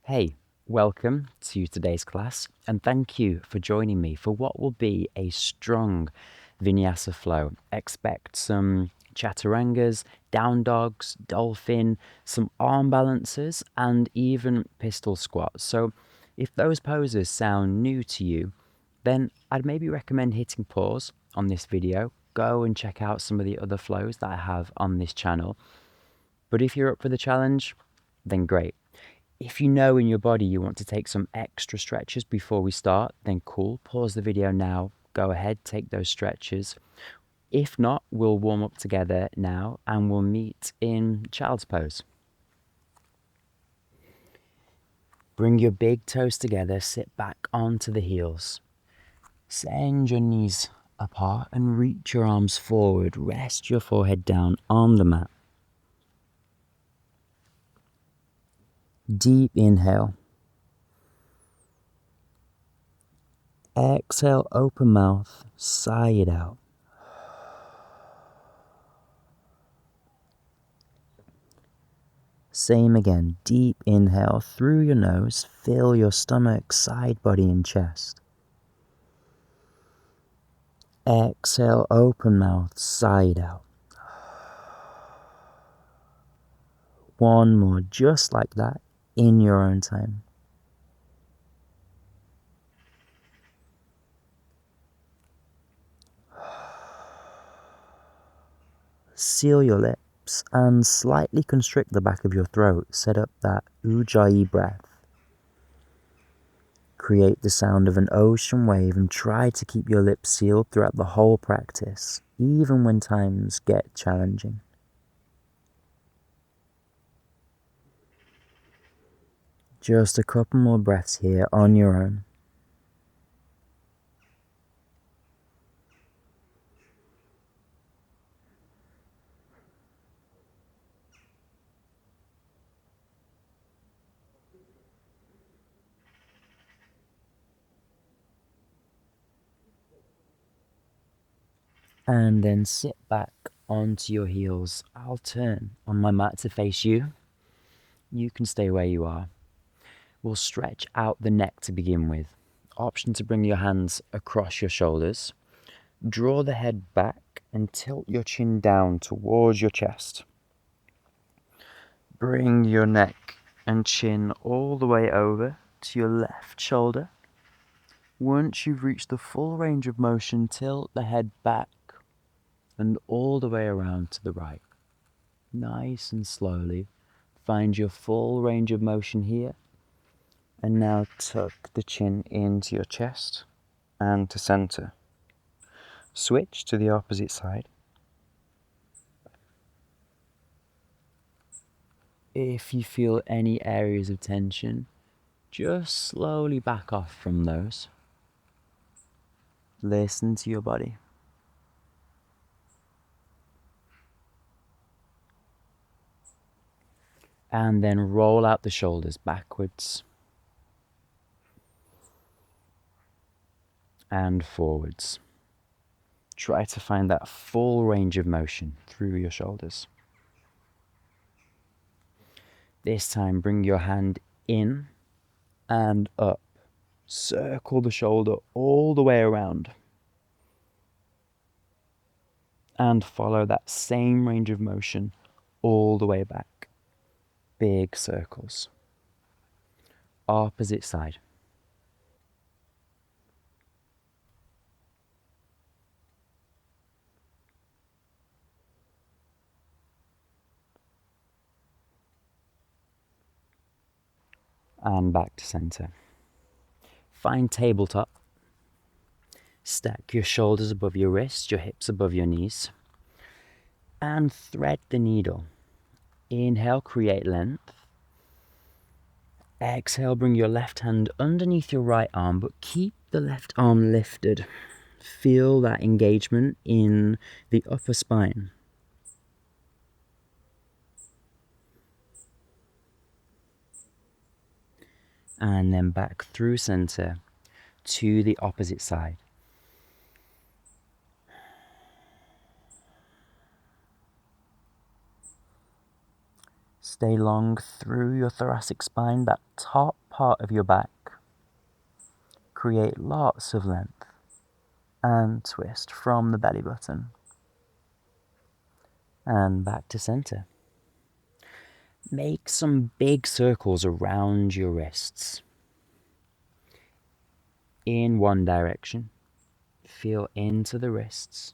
Hey, welcome to today's class and thank you for joining me for what will be a strong vinyasa flow. Expect some chaturangas, down dogs, dolphin, some arm balances and even pistol squats. So if those poses sound new to you, then I'd maybe recommend hitting pause on this video. Go and check out some of the other flows that I have on this channel. But if you're up for the challenge, then great. If you know in your body you want to take some extra stretches before we start, then cool, pause the video now, go ahead, take those stretches. If not, we'll warm up together now and we'll meet in child's pose. Bring your big toes together, sit back onto the heels. Send your knees apart and reach your arms forward, rest your forehead down on the mat. Deep inhale. Exhale, open mouth, sigh it out. Same again, deep inhale through your nose, fill your stomach, side body and chest. Exhale, open mouth, sigh it out. One more, just like that, in your own time. Seal your lips and slightly constrict the back of your throat. Set up that ujjayi breath. Create the sound of an ocean wave and try to keep your lips sealed throughout the whole practice, even when times get challenging. Just a couple more breaths here on your own. And then sit back onto your heels. I'll turn on my mat to face you. You can stay where you are. We'll stretch out the neck to begin with. Option to bring your hands across your shoulders. Draw the head back and tilt your chin down towards your chest. Bring your neck and chin all the way over to your left shoulder. Once you've reached the full range of motion, tilt the head back and all the way around to the right. Nice and slowly. Find your full range of motion here. And now tuck the chin into your chest and to center. Switch to the opposite side. If you feel any areas of tension, just slowly back off from those. Listen to your body. And then roll out the shoulders backwards and forwards. Try to find that full range of motion through your shoulders. This time, bring your hand in and up. Circle the shoulder all the way around. And follow that same range of motion all the way back. Big circles. Opposite side. And back to center. Find tabletop. Stack your shoulders above your wrists, your hips above your knees. And thread the needle. Inhale, create length. Exhale, bring your left hand underneath your right arm, but keep the left arm lifted. Feel that engagement in the upper spine. And then back through center to the opposite side. Stay long through your thoracic spine, that top part of your back. Create lots of length and twist from the belly button. And back to center. Make some big circles around your wrists. In one direction. Feel into the wrists.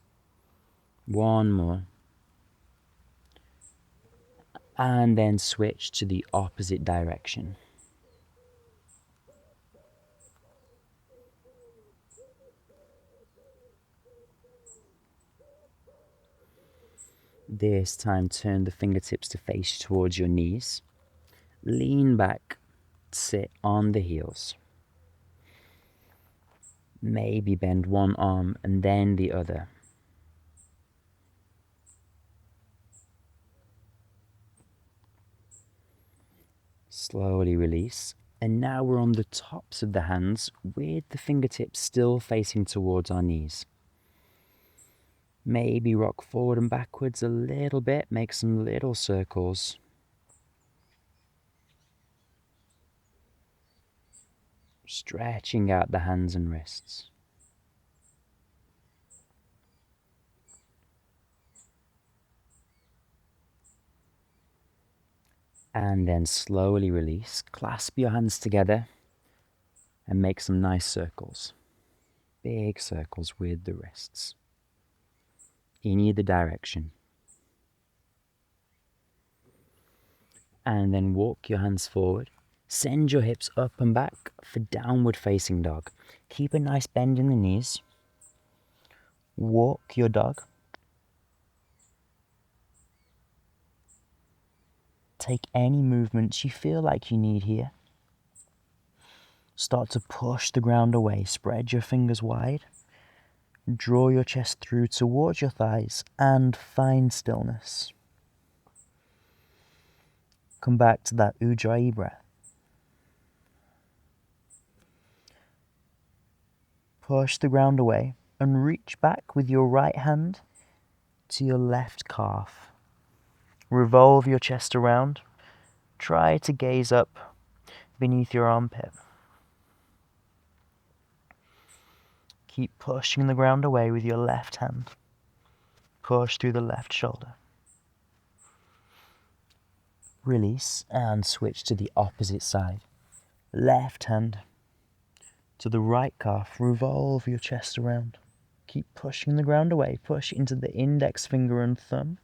One more. And then switch to the opposite direction. This time turn the fingertips to face towards your knees. Lean back, sit on the heels. Maybe bend one arm and then the other. Slowly release. And now we're on the tops of the hands with the fingertips still facing towards our knees. Maybe rock forward and backwards a little bit, make some little circles. Stretching out the hands and wrists. And then slowly release. Clasp your hands together and make some nice circles. Big circles with the wrists. In either direction. And then walk your hands forward. Send your hips up and back for downward facing dog. Keep a nice bend in the knees. Walk your dog. Take any movements you feel like you need here. Start to push the ground away. Spread your fingers wide. Draw your chest through towards your thighs and find stillness. Come back to that Ujjayi breath. Push the ground away and reach back with your right hand to your left calf. Revolve your chest around. Try to gaze up beneath your armpit. Keep pushing the ground away with your left hand. Push through the left shoulder. Release and switch to the opposite side. Left hand to the right calf. Revolve your chest around. Keep pushing the ground away. Push into the index finger and thumb.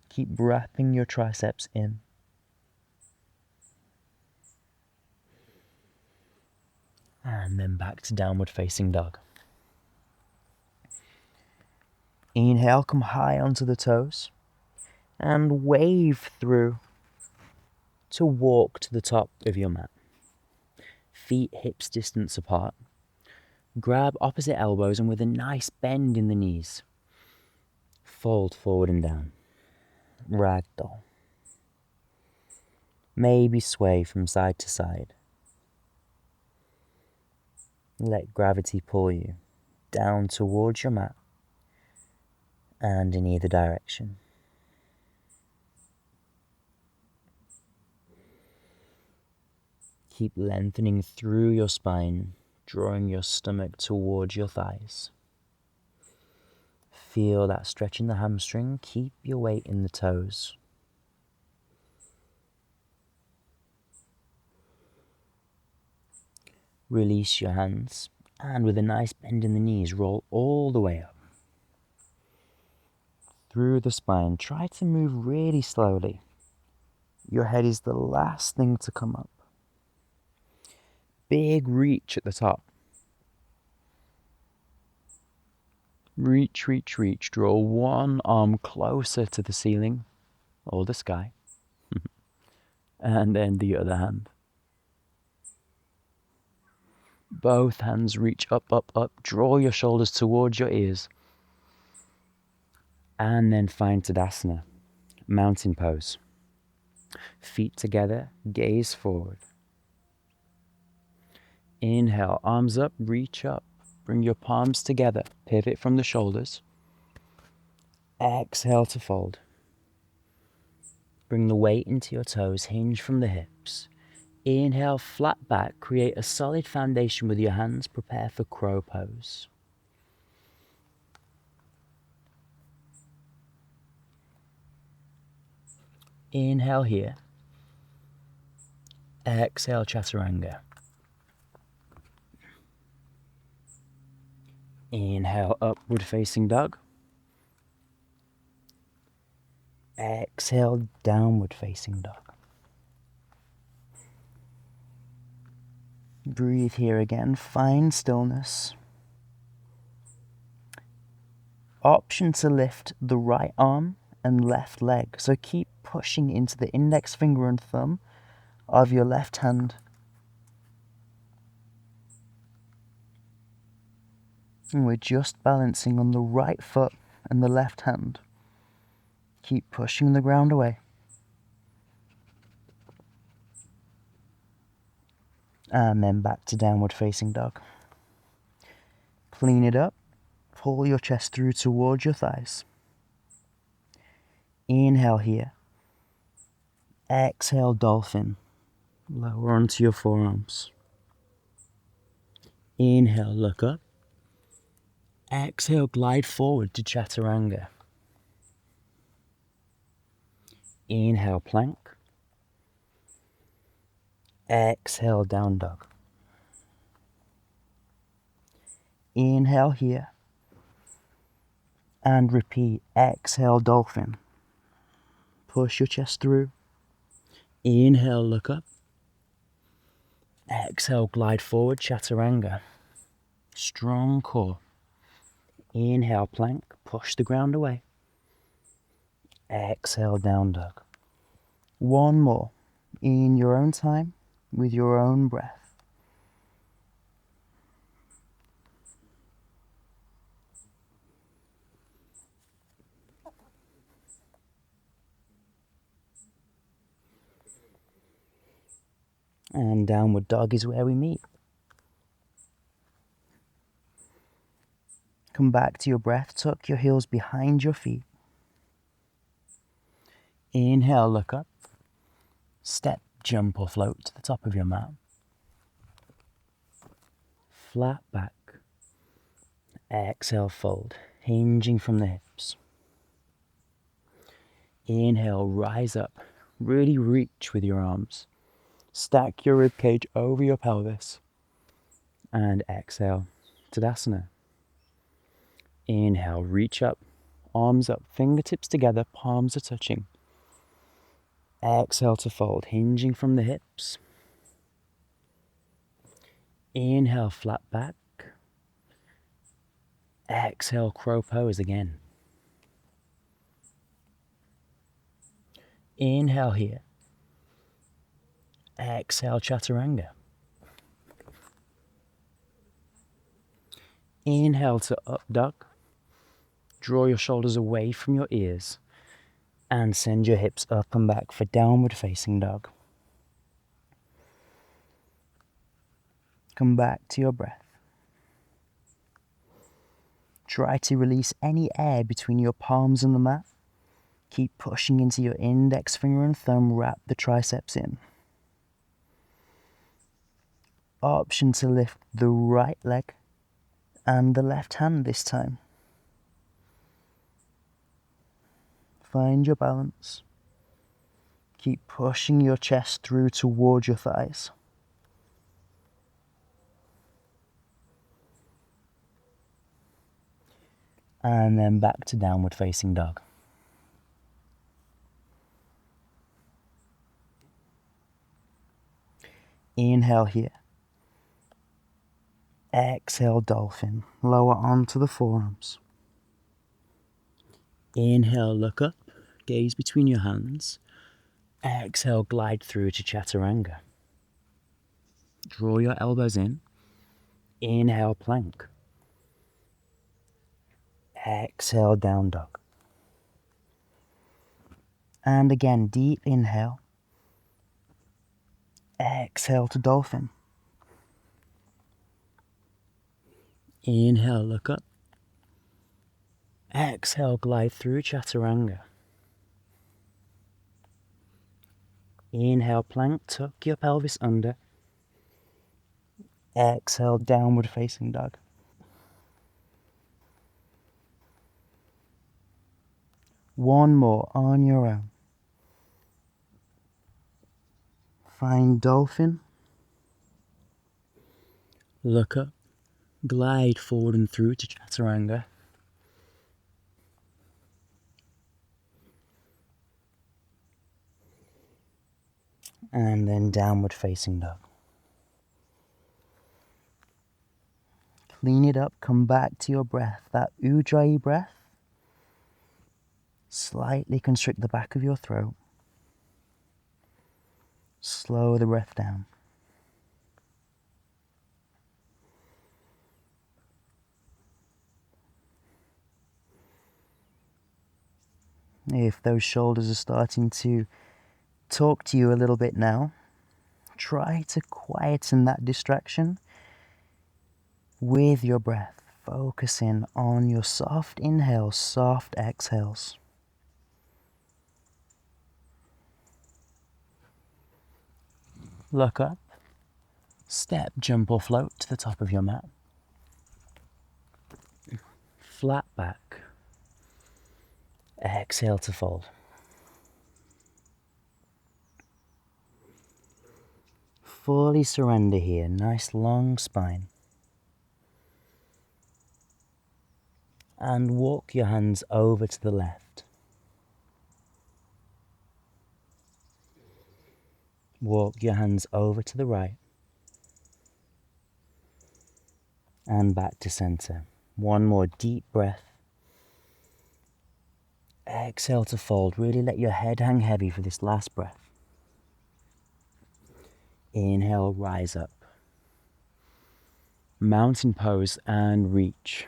Keep wrapping your triceps in. And then back to downward facing dog. Inhale, come high onto the toes. And wave through to walk to the top of your mat. Feet hips distance apart. Grab opposite elbows and with a nice bend in the knees, fold forward and down. Ragdoll. Maybe sway from side to side. Let gravity pull you down towards your mat and in either direction. Keep lengthening through your spine, drawing your stomach towards your thighs. Feel that stretch in the hamstring. Keep your weight in the toes. Release your hands and with a nice bend in the knees, roll all the way up. Through the spine, try to move really slowly. Your head is the last thing to come up. Big reach at the top. Reach, reach, reach. Draw one arm closer to the ceiling or the sky. And then the other hand. Both hands reach up, up, up. Draw your shoulders towards your ears. And then find Tadasana, mountain pose. Feet together, gaze forward. Inhale, arms up, reach up. Bring your palms together, pivot from the shoulders. Exhale to fold. Bring the weight into your toes, hinge from the hips. Inhale, flat back, create a solid foundation with your hands, prepare for crow pose. Inhale here. Exhale, chaturanga. Inhale, upward facing dog. Exhale, downward facing dog. Breathe here again, find stillness. Option to lift the right arm and left leg, so keep pushing into the index finger and thumb of your left hand. And we're just balancing on the right foot and the left hand. Keep pushing the ground away. And then back to downward facing dog. Clean it up. Pull your chest through towards your thighs. Inhale here. Exhale, dolphin. Lower onto your forearms. Inhale, look up. Exhale, glide forward to chaturanga. Inhale, plank. Exhale, down dog. Inhale here. And repeat. Exhale, dolphin. Push your chest through. Inhale, look up. Exhale, glide forward, chaturanga. Strong core. Inhale, plank. Push the ground away. Exhale, down dog. One more. In your own time, with your own breath. And downward dog is where we meet. Come back to your breath, tuck your heels behind your feet. Inhale, look up. Step, jump or float to the top of your mat. Flat back. Exhale, fold, hinging from the hips. Inhale, rise up. Really reach with your arms. Stack your ribcage over your pelvis. And exhale, Tadasana. Inhale, reach up, arms up, fingertips together, palms are touching. Exhale to fold, hinging from the hips. Inhale, flat back. Exhale, crow pose again. Inhale here. Exhale, chaturanga. Inhale to up dog. Draw your shoulders away from your ears and send your hips up and back for downward facing dog. Come back to your breath. Try to release any air between your palms and the mat. Keep pushing into your index finger and thumb, wrap the triceps in. Option to lift the right leg and the left hand this time. Find your balance. Keep pushing your chest through towards your thighs. And then back to downward facing dog. Inhale here. Exhale, dolphin. Lower onto the forearms. Inhale, look up. Gaze between your hands. Exhale, glide through to chaturanga. Draw your elbows in. Inhale, plank. Exhale, down dog. And again, deep inhale. Exhale to dolphin. Inhale, look up. Exhale, glide through chaturanga. Inhale, plank, tuck your pelvis under. Exhale, downward facing dog. One more on your own. Find dolphin. Look up. Glide forward and through to chaturanga. And then downward facing dog. Clean it up, come back to your breath, that ujjayi breath. Slightly constrict the back of your throat. Slow the breath down. If those shoulders are starting to talk to you a little bit now, try to quieten that distraction with your breath, focusing on your soft inhales, soft exhales. Look up, step, jump or float to the top of your mat. Flat back. Exhale to fold. Fully surrender here, nice long spine. And walk your hands over to the left. Walk your hands over to the right. And back to center. One more deep breath. Exhale to fold. Really let your head hang heavy for this last breath. Inhale, rise up. Mountain pose and reach.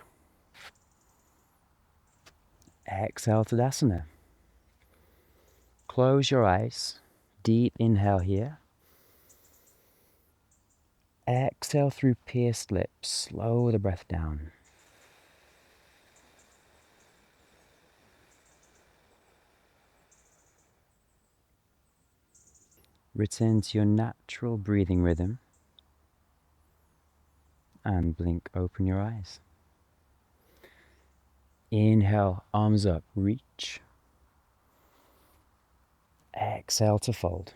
Exhale, Tadasana. Close your eyes. Deep inhale here. Exhale through pierced lips. Slow the breath down. Return to your natural breathing rhythm. And blink, open your eyes. Inhale, arms up, reach. Exhale to fold.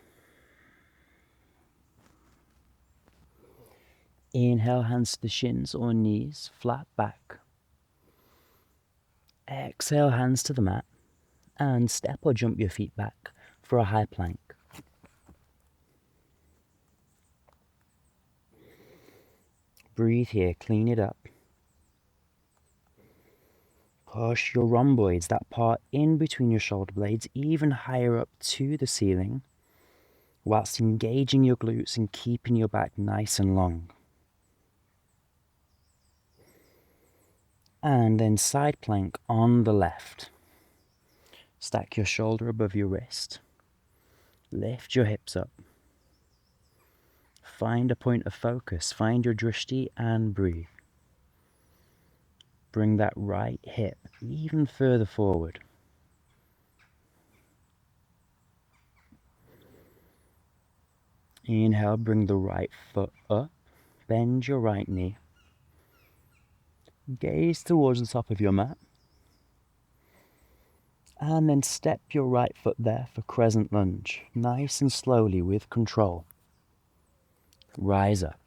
Inhale, hands to the shins or knees, flat back. Exhale, hands to the mat. And step or jump your feet back for a high plank. Breathe here, clean it up. Push your rhomboids, that part in between your shoulder blades, even higher up to the ceiling, whilst engaging your glutes and keeping your back nice and long. And then side plank on the left. Stack your shoulder above your wrist. Lift your hips up. Find a point of focus, find your drishti and breathe. Bring that right hip even further forward. Inhale, bring the right foot up, bend your right knee. Gaze towards the top of your mat. And then step your right foot there for crescent lunge, nice and slowly with control. Rise up.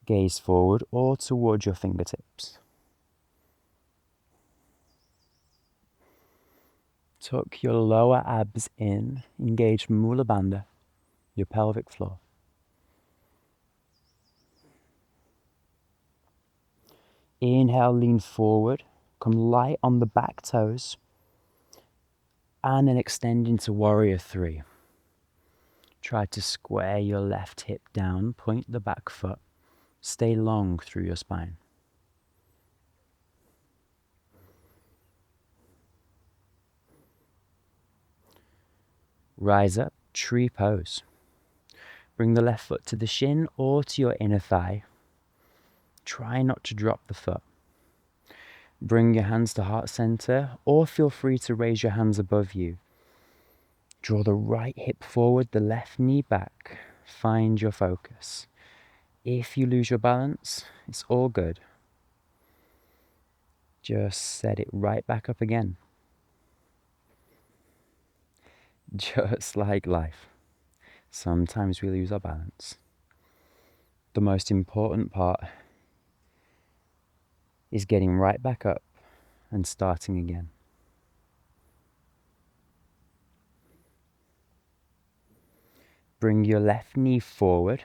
Gaze forward or towards your fingertips. Tuck your lower abs in, engage Mula Bandha, your pelvic floor. Inhale, lean forward, come light on the back toes, and then extend into Warrior 3. Try to square your left hip down, point the back foot, stay long through your spine. Rise up, tree pose. Bring the left foot to the shin or to your inner thigh. Try not to drop the foot. Bring your hands to heart center, or feel free to raise your hands above you. Draw the right hip forward, the left knee back. Find your focus. If you lose your balance, it's all good. Just set it right back up again. Just like life. Sometimes we lose our balance. The most important part is getting right back up and starting again. Bring your left knee forward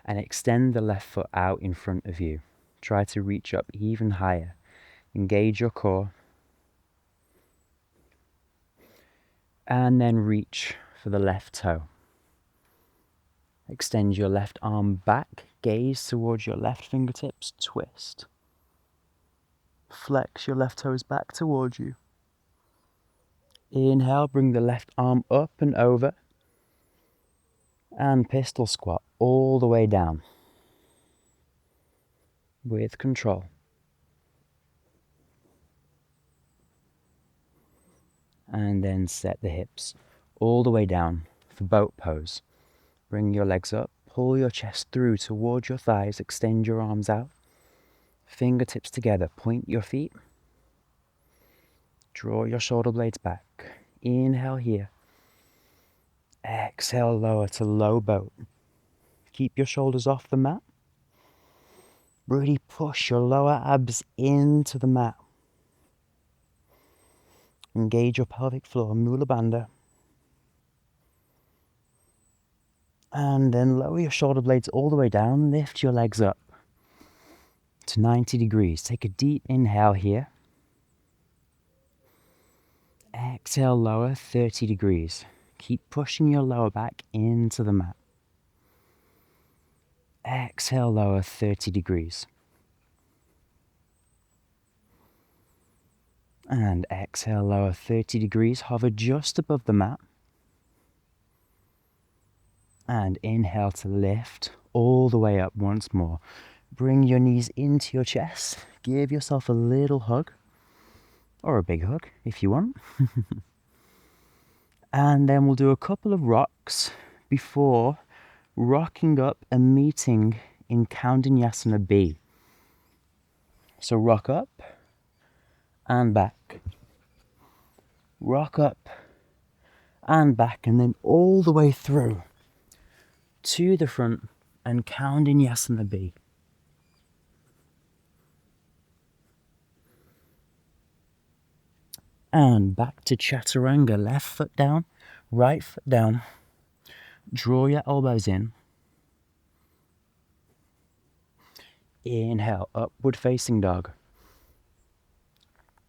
and extend the left foot out in front of you. Try to reach up even higher. Engage your core. And then reach for the left toe. Extend your left arm back, gaze towards your left fingertips, twist. Flex your left toes back towards you. Inhale, bring the left arm up and over. And pistol squat all the way down. With control. And then set the hips all the way down for boat pose. Bring your legs up, pull your chest through towards your thighs, extend your arms out. Fingertips together, point your feet. Draw your shoulder blades back. Inhale here. Exhale, lower to low boat. Keep your shoulders off the mat. Really push your lower abs into the mat. Engage your pelvic floor, Mula Bandha. And then lower your shoulder blades all the way down. Lift your legs up to 90 degrees. Take a deep inhale here. Exhale, lower 30 degrees. Keep pushing your lower back into the mat. Exhale, lower 30 degrees. And exhale, lower 30 degrees. Hover just above the mat. And inhale to lift all the way up once more. Bring your knees into your chest. Give yourself a little hug. Or a big hug, if you want. And then we'll do a couple of rocks before rocking up and meeting in Kaundinyasana B. So rock up and back. Rock up and back, and then all the way through to the front and Kaundinyasana B. And back to Chaturanga. Left foot down, right foot down. Draw your elbows in. Inhale, upward facing dog.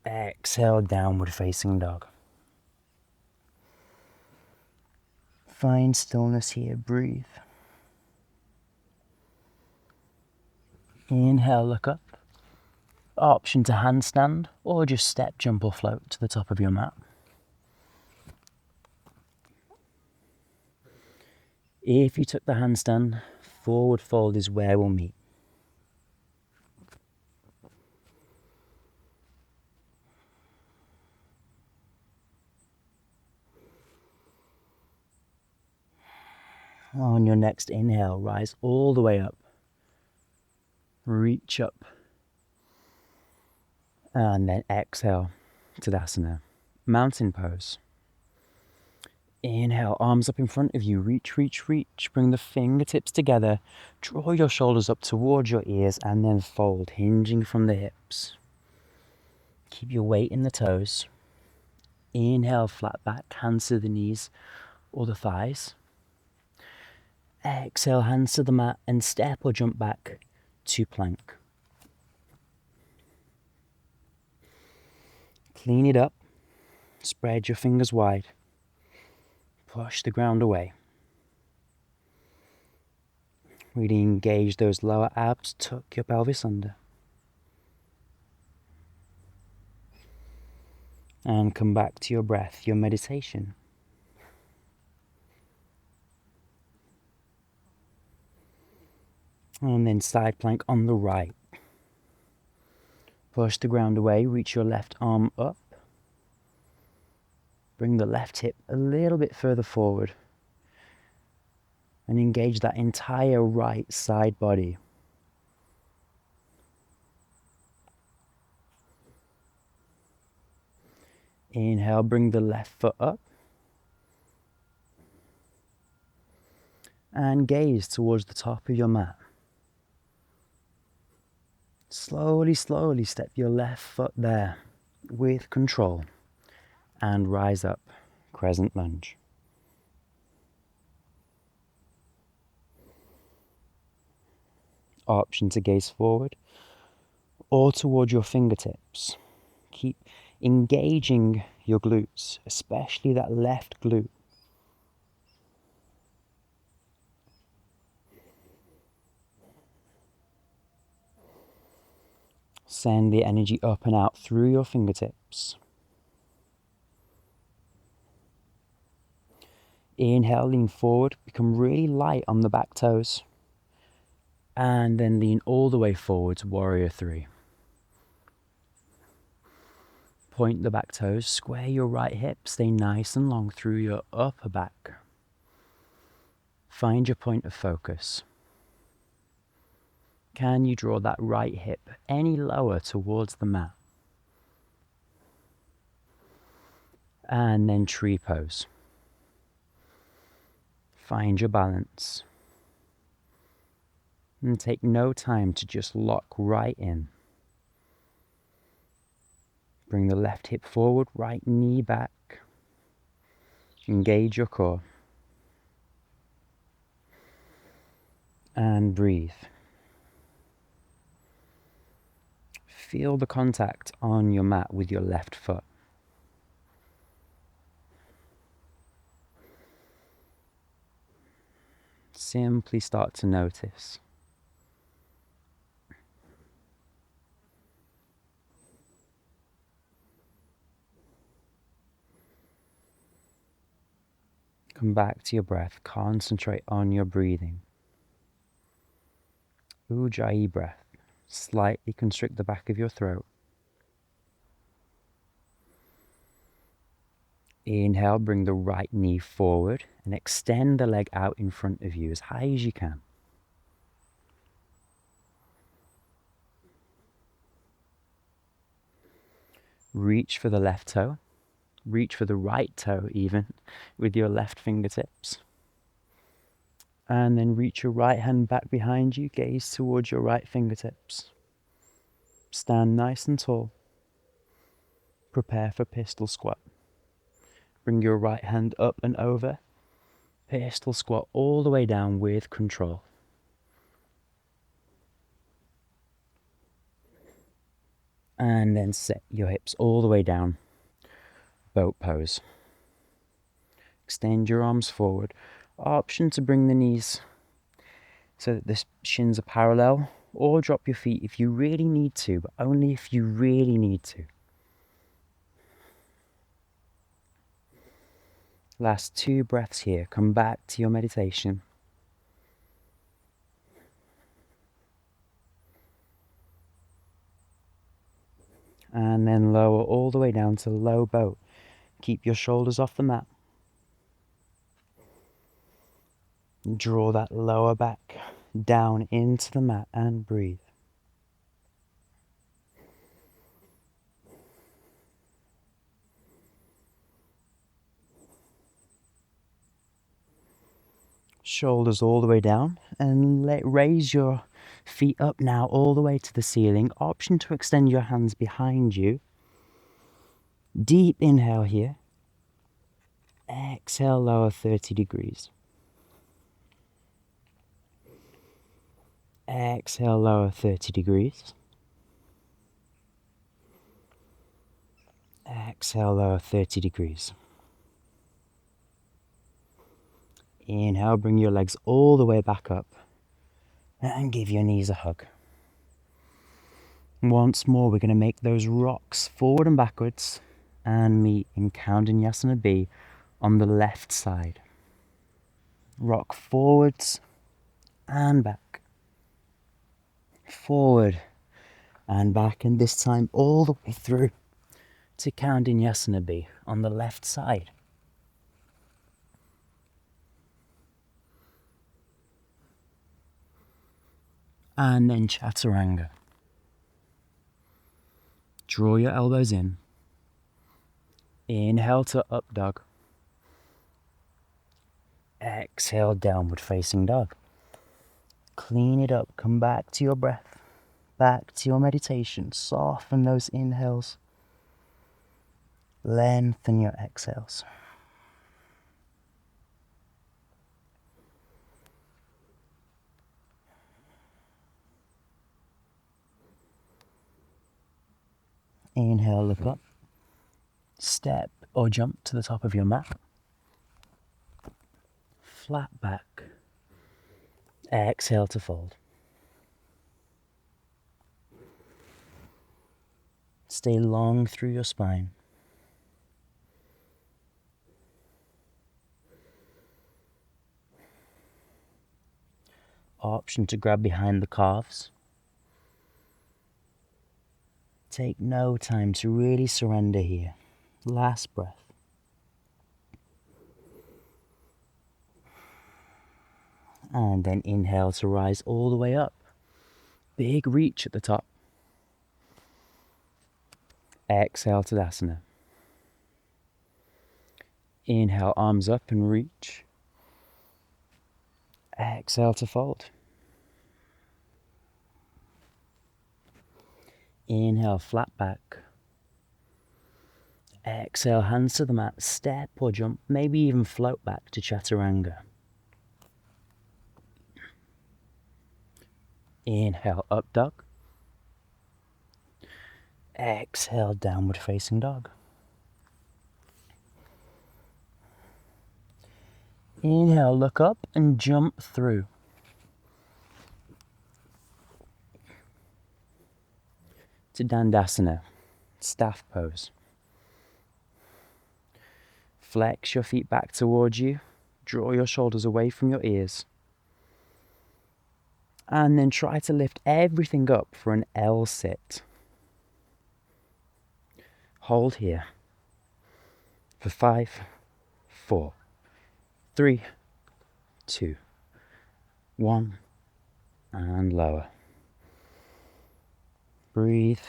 Exhale, downward facing dog. Find stillness here, breathe. Inhale, look up. Option to handstand or just step, jump or float to the top of your mat. If you took the handstand, forward fold is where we'll meet. On your next inhale, rise all the way up. Reach up. And then exhale, Tadasana. Mountain pose. Inhale, arms up in front of you. Reach, reach, reach. Bring the fingertips together. Draw your shoulders up towards your ears and then fold, hinging from the hips. Keep your weight in the toes. Inhale, flat back, hands to the knees or the thighs. Exhale, hands to the mat and step or jump back to plank. Clean it up. Spread your fingers wide. Push the ground away. Really engage those lower abs. Tuck your pelvis under. And come back to your breath, your meditation. And then side plank on the right. Push the ground away, reach your left arm up. Bring the left hip a little bit further forward. And engage that entire right side body. Inhale, bring the left foot up. And gaze towards the top of your mat. Slowly, slowly step your left foot there with control. And rise up, crescent lunge. Option to gaze forward or toward your fingertips. Keep engaging your glutes, especially that left glute. Send the energy up and out through your fingertips. Inhale, lean forward, become really light on the back toes. And then lean all the way forward to warrior three. Point the back toes, square your right hip, stay nice and long through your upper back. Find your point of focus. Can you draw that right hip any lower towards the mat? And then tree pose. Find your balance. And take no time to just lock right in. Bring the left hip forward, right knee back. Engage your core. And breathe. Feel the contact on your mat with your left foot. Simply start to notice. Come back to your breath. Concentrate on your breathing. Ujjayi breath. Slightly constrict the back of your throat. Inhale, bring the right knee forward and extend the leg out in front of you as high as you can. Reach for the left toe. Reach for the right toe even with your left fingertips. And then reach your right hand back behind you, gaze towards your right fingertips. Stand nice and tall. Prepare for pistol squat. Bring your right hand up and over. Pistol squat all the way down with control. And then set your hips all the way down. Boat pose. Extend your arms forward. Option to bring the knees so that the shins are parallel, or drop your feet if you really need to, but only if you really need to. Last 2 breaths here. Come back to your meditation. And then lower all the way down to low boat. Keep your shoulders off the mat. Draw that lower back down into the mat and breathe. Shoulders all the way down, and raise your feet up now all the way to the ceiling. Option to extend your hands behind you. Deep inhale here. Exhale, lower 30 degrees. Exhale, lower 30 degrees. Exhale, lower 30 degrees. Inhale, bring your legs all the way back up and give your knees a hug. Once more, we're going to make those rocks forward and backwards and meet in Kaundanyasana B on the left side. Rock forwards and back. Forward and back, and this time all the way through to Vinyasana B on the left side. And then Chaturanga. Draw your elbows in. Inhale to up dog. Exhale, downward facing dog. Clean it up, come back to your breath, back to your meditation. Soften those inhales. Lengthen your exhales. Inhale, look up. Step or jump to the top of your mat. Flat back. Exhale to fold. Stay long through your spine. Option to grab behind the calves. Take no time to really surrender here. Last breath. And then inhale to rise all the way up. Big reach at the top. Exhale to Tadasana. Inhale, arms up and reach. Exhale to fold. Inhale, flat back. Exhale, hands to the mat, step or jump, maybe even float back to Chaturanga. Inhale, up dog. Exhale, downward facing dog. Inhale, look up and jump through. To Dandasana, staff pose. Flex your feet back towards you. Draw your shoulders away from your ears. And then try to lift everything up for an L sit. Hold here for 5, 4, 3, 2, 1, and lower. Breathe.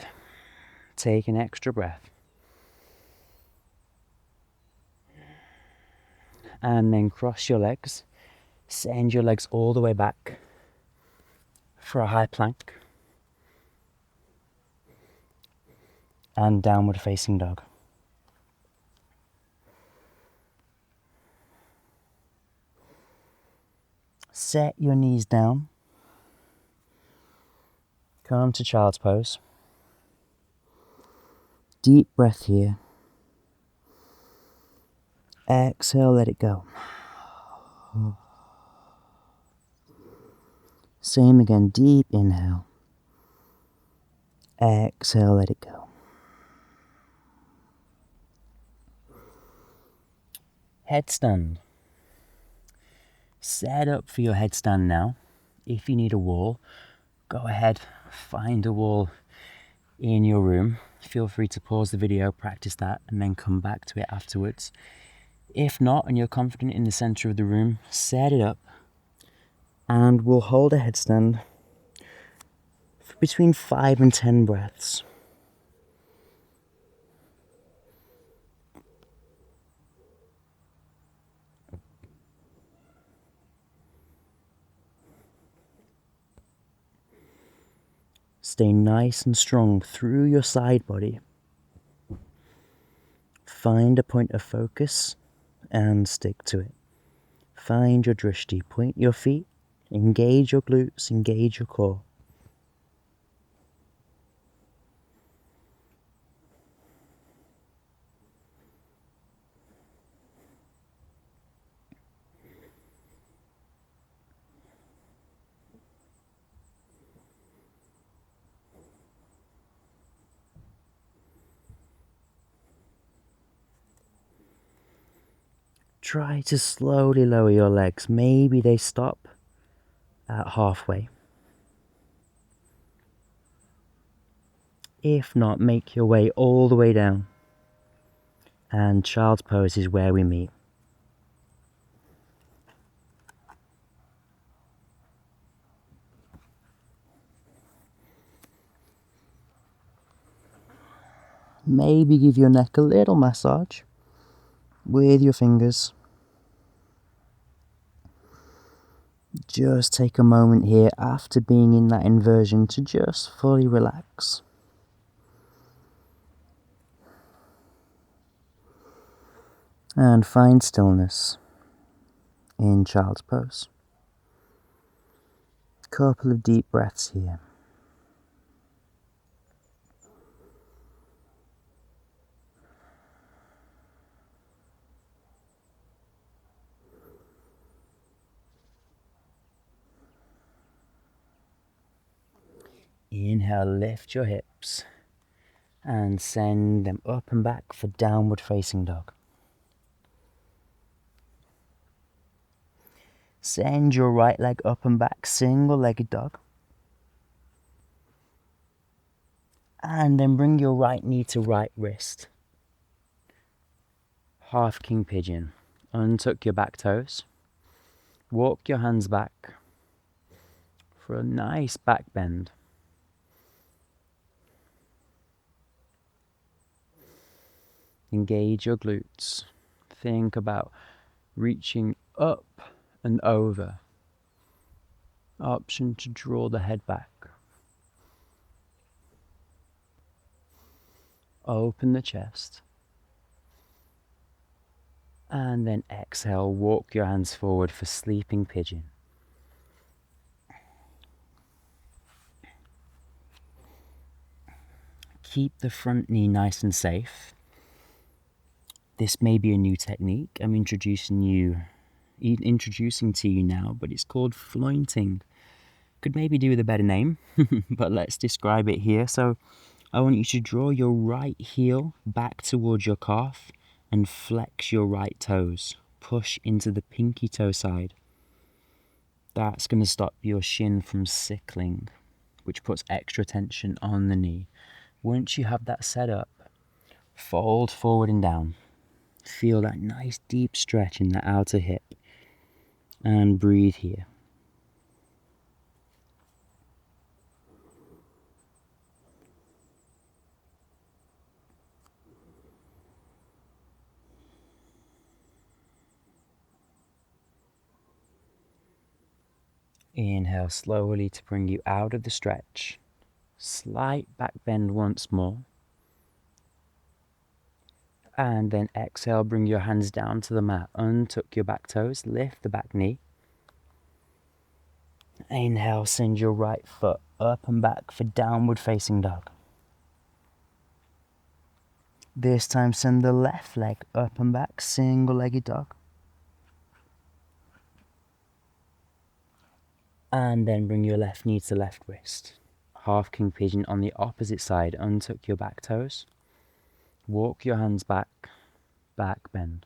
Take an extra breath. And then cross your legs. Send your legs all the way back for a high plank. And downward facing dog. Set your knees down. Come to child's pose. Deep breath here. Exhale, let it go. Same again, deep inhale. Exhale, let it go. Headstand. Set up for your headstand now. If you need a wall, go ahead, find a wall in your room. Feel free to pause the video, practice that, and then come back to it afterwards. If not, and you're confident in the center of the room, set it up, and we'll hold a headstand for between 5 and 10 breaths. Stay nice and strong through your side body. Find a point of focus and stick to it. Find your drishti, point your feet, engage your glutes, engage your core. Try to slowly lower your legs. Maybe they stop at halfway. If not, make your way all the way down. And child's pose is where we meet. Maybe give your neck a little massage with your fingers. Just take a moment here after being in that inversion to just fully relax. And find stillness in child's pose. Couple of deep breaths here. Inhale, lift your hips and send them up and back for downward facing dog. Send your right leg up and back, single-legged dog. And then bring your right knee to right wrist. Half king pigeon. Untuck your back toes. Walk your hands back for a nice back bend. Engage your glutes. Think about reaching up and over. Option to draw the head back. Open the chest. And then exhale, walk your hands forward for sleeping pigeon. Keep the front knee nice and safe. This may be a new technique I'm introducing to you now, but it's called flointing. Could maybe do with a better name, but let's describe it here. So I want you to draw your right heel back towards your calf and flex your right toes. Push into the pinky toe side. That's going to stop your shin from sickling, which puts extra tension on the knee. Once you have that set up, fold forward and down. Feel that nice deep stretch in the outer hip. And breathe here. Inhale slowly to bring you out of the stretch. Slight back bend once more. And then exhale, bring your hands down to the mat. Untuck your back toes, lift the back knee. Inhale, send your right foot up and back for downward facing dog. This time send the left leg up and back, single-legged dog. And then bring your left knee to left wrist. Half king pigeon on the opposite side. Untuck your back toes. Walk your hands back, back bend.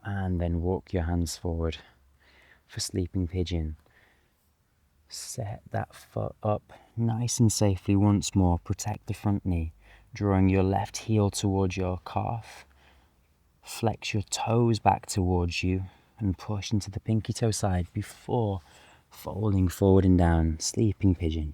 And then walk your hands forward for sleeping pigeon. Set that foot up nice and safely once more. Protect the front knee. Drawing your left heel towards your calf. Flex your toes back towards you and push into the pinky toe side before folding forward and down. Sleeping pigeon.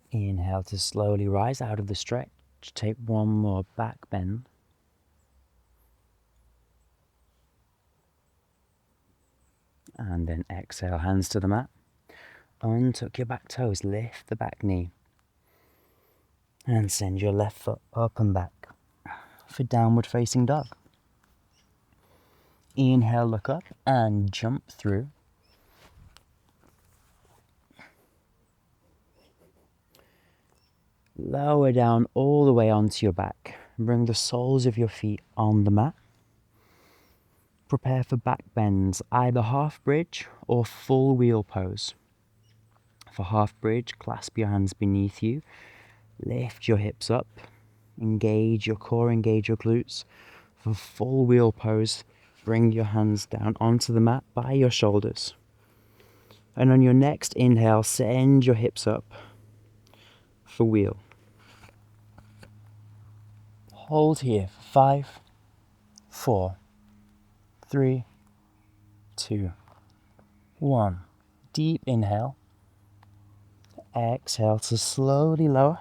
Inhale to slowly rise out of the stretch. Take one more back bend. And then exhale, hands to the mat. Untuck your back toes, lift the back knee. And send your left foot up and back for downward facing dog. Inhale, look up and jump through. Lower down all the way onto your back. Bring the soles of your feet on the mat. Prepare for back bends, either half bridge or full wheel pose. For half bridge, clasp your hands beneath you. Lift your hips up. Engage your core, engage your glutes. For full wheel pose, bring your hands down onto the mat by your shoulders. And on your next inhale, send your hips up for wheel. Hold here for 5, 4, 3, 2, 1. Deep inhale. Exhale to slowly lower.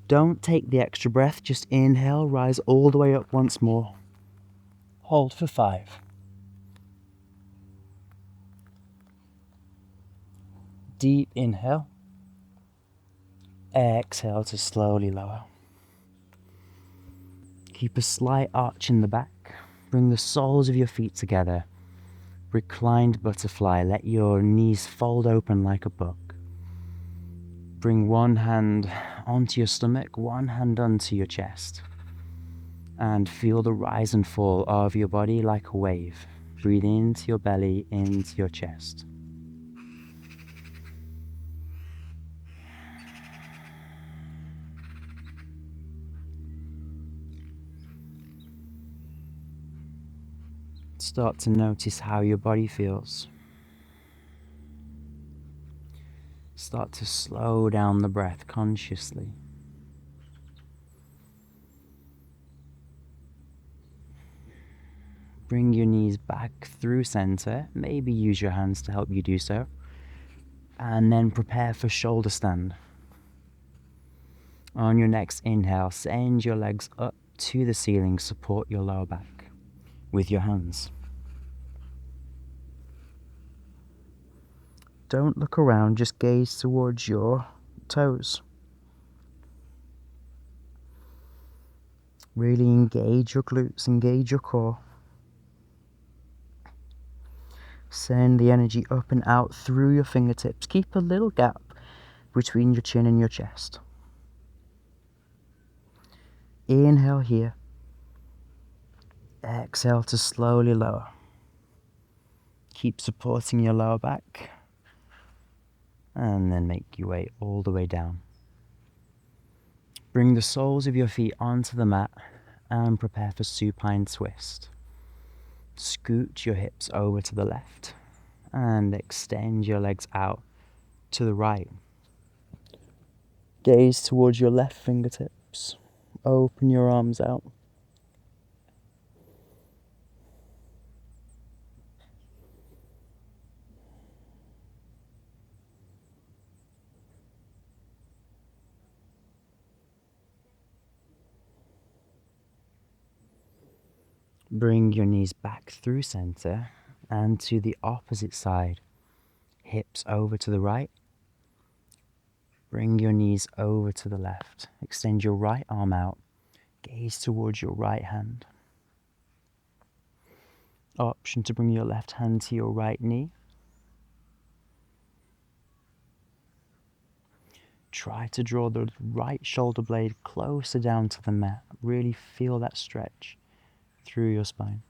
Don't take the extra breath, just inhale, rise all the way up once more. Hold for 5. Deep inhale. Exhale to slowly lower. Keep a slight arch in the back. Bring the soles of your feet together. Reclined butterfly. Let your knees fold open like a book. Bring one hand onto your stomach, one hand onto your chest. And feel the rise and fall of your body like a wave. Breathe into your belly, into your chest. Start to notice how your body feels. Start to slow down the breath consciously. Bring your knees back through center. Maybe use your hands to help you do so. And then prepare for shoulder stand. On your next inhale, send your legs up to the ceiling. Support your lower back with your hands. Don't look around, just gaze towards your toes. Really engage your glutes, engage your core. Send the energy up and out through your fingertips. Keep a little gap between your chin and your chest. Inhale here. Exhale to slowly lower. Keep supporting your lower back. And then make your way all the way down. Bring the soles of your feet onto the mat and prepare for supine twist. Scoot your hips over to the left and extend your legs out to the right. Gaze towards your left fingertips. Open your arms out. Bring your knees back through center and to the opposite side. Hips over to the right. Bring your knees over to the left. Extend your right arm out. Gaze towards your right hand. Option to bring your left hand to your right knee. Try to draw the right shoulder blade closer down to the mat. Really feel that stretch through your spine.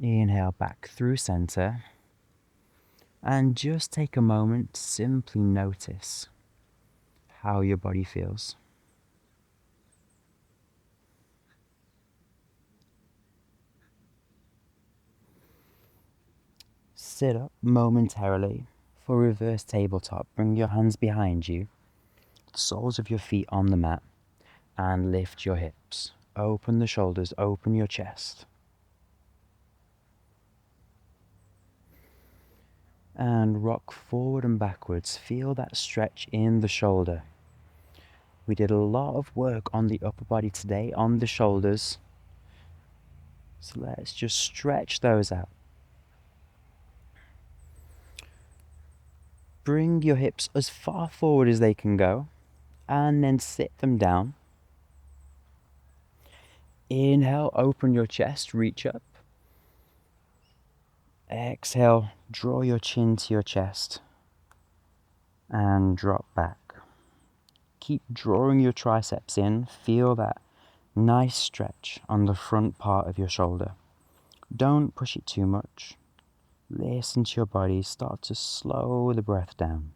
Inhale back through center. And just take a moment to simply notice how your body feels. Sit up momentarily for reverse tabletop. Bring your hands behind you, the soles of your feet on the mat, and lift your hips. Open the shoulders, open your chest. And rock forward and backwards. Feel that stretch in the shoulder. We did a lot of work on the upper body today, on the shoulders. So let's just stretch those out. Bring your hips as far forward as they can go, and then sit them down. Inhale, open your chest, reach up. Exhale, draw your chin to your chest and drop back. Keep drawing your triceps in. Feel that nice stretch on the front part of your shoulder. Don't push it too much. Listen to your body. Start to slow the breath down.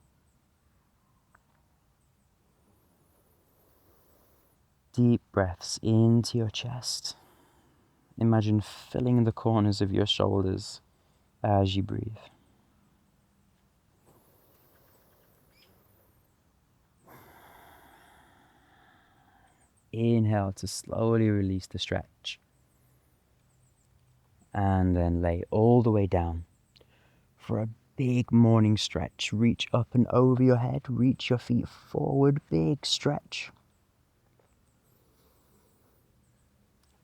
Deep breaths into your chest. Imagine filling the corners of your shoulders as you breathe. Inhale to slowly release the stretch. And then lay all the way down for a big morning stretch. Reach up and over your head. Reach your feet forward. Big stretch.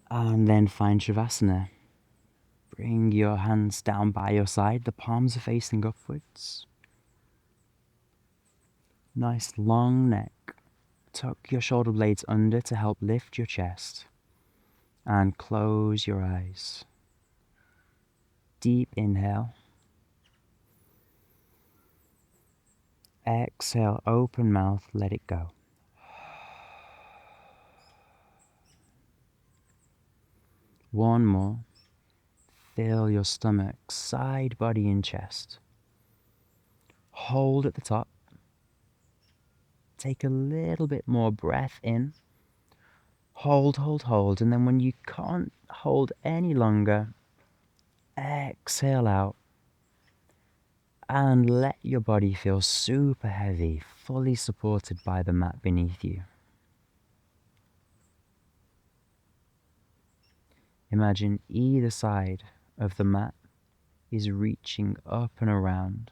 And then find Shavasana. Bring your hands down by your side. The palms are facing upwards. Nice long neck. Tuck your shoulder blades under to help lift your chest. And close your eyes. Deep inhale. Exhale, open mouth, let it go. One more. Fill your stomach, side, body, and chest. Hold at the top. Take a little bit more breath in. Hold, hold, hold. And then when you can't hold any longer, exhale out. And let your body feel super heavy, fully supported by the mat beneath you. Imagine either side of the mat is reaching up and around.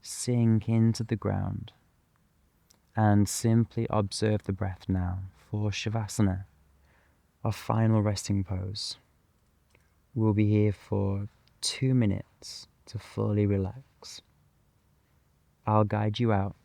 Sink into the ground and simply observe the breath now for Shavasana, our final resting pose. We'll be here for 2 minutes to fully relax. I'll guide you out.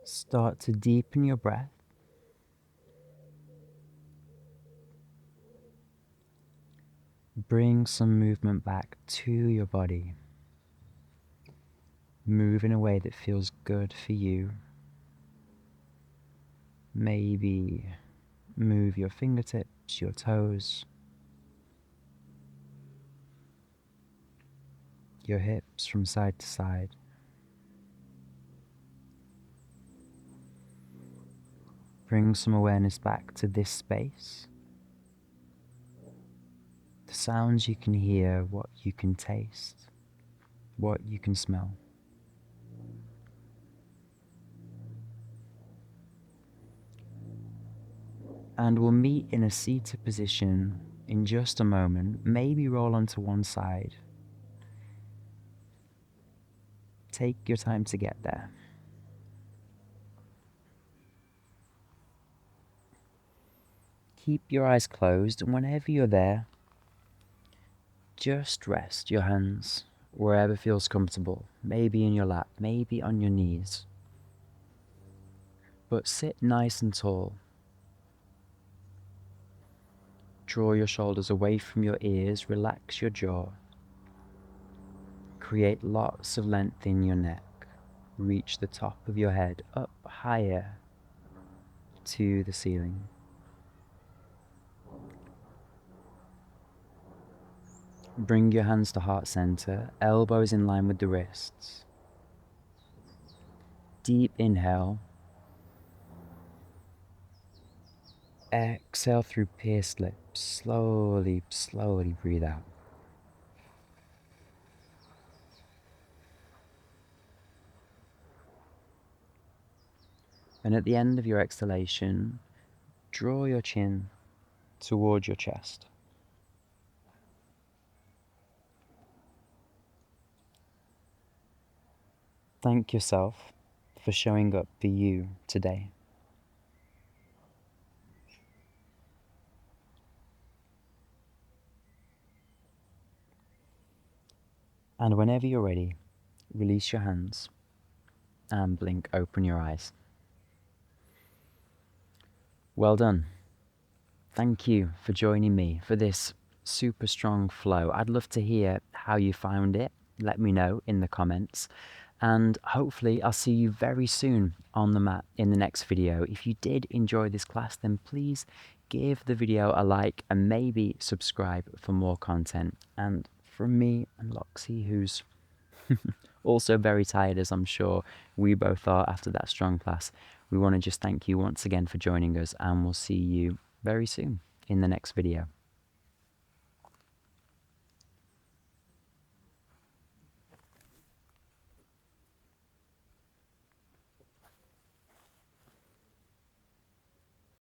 Start to deepen your breath. Bring some movement back to your body. Move in a way that feels good for you. Maybe move your fingertips, your toes, your hips from side to side. Bring some awareness back to this space. The sounds you can hear, what you can taste, what you can smell. And we'll meet in a seated position in just a moment. Maybe roll onto one side. Take your time to get there. Keep your eyes closed, and whenever you're there, just rest your hands wherever feels comfortable. Maybe in your lap, maybe on your knees. But sit nice and tall. Draw your shoulders away from your ears, relax your jaw. Create lots of length in your neck. Reach the top of your head up higher to the ceiling. Bring your hands to heart center, elbows in line with the wrists. Deep inhale. Exhale through pierced lips. Slowly, slowly breathe out. And at the end of your exhalation, draw your chin towards your chest. Thank yourself for showing up for you today. And whenever you're ready, release your hands and blink open your eyes. Well done. Thank you for joining me for this super strong flow. I'd love to hear how you found it. Let me know in the comments. And hopefully I'll see you very soon on the mat in the next video. If you did enjoy this class, then please give the video a like and maybe subscribe for more content. And from me and Loxi, who's also very tired, as I'm sure we both are after that strong class, we want to just thank you once again for joining us, and we'll see you very soon in the next video.